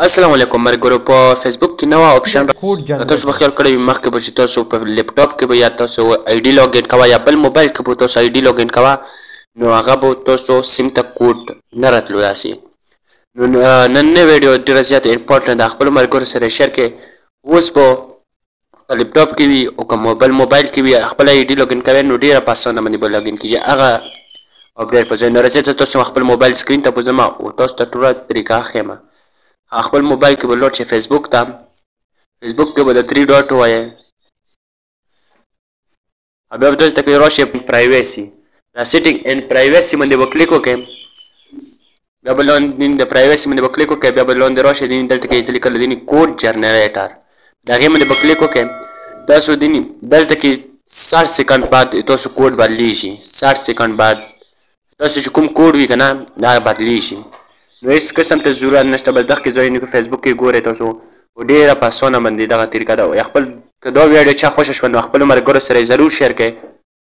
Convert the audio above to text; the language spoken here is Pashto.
السلام علیکم مرګرو په فیسبوک کې نوې اپشن کوډ تاسو به جنریټر خیال کړی مخکې به چې تاسو په لیپټاپ کې به یا تاسو آی ډي لاګین کوئ یا بل موبایل کې به تاسو آی ډي لاګین کوئ نو هغه به تاسو سیم ته کوډ نه راتلو داسې نو نننۍ ویډیو ډېره زیاته امپورټنټ ده خپلو ملګرو سره یې شیر کړئ اوس به لیپټاپ کې وي او که موبایل کې وي خپل آی ډي لاګین کوئ نو ډېره په اسانه باندې به لاګین کېږي هغه اپډیټ په ځای نو راځئ تاسو خپل موبایل سکرین ته به ځم او تاسو ته ټوله طریقه ښیم خپل موبایل کې به لوډ شي فیسبوک ته فیسبوک کې به د 3 ډاټ ووایئ او بیا به دلته کې راشئ پرایویسي دا سیټینګ اینډ پرایویسي باندې به کلیک وکړئ بیا به لاندې د پرایویسي باندې به کلیک وکړئ بیا به لاندې راشئ دلته کې لیکلی دی کوډ جنریټر د هغې باندې به کلیک وکړئ تاسو دلته کې 60 سکند بعد تاسو کوډ بدلیږي 60 سکند بعد تاسو چې کوم کوډ وي که نه دا بدلیږي نو هیڅ قسم ته ضرورت نشته بس دغه ځایونو کې فیسبوک کې ګورئ تاسو ډېره په اسانه باندې دغه طریقه ده خپل که دا ویډیو چا خوښه شوه نو خپلو ملګرو سره یې ضرور شیر کړئ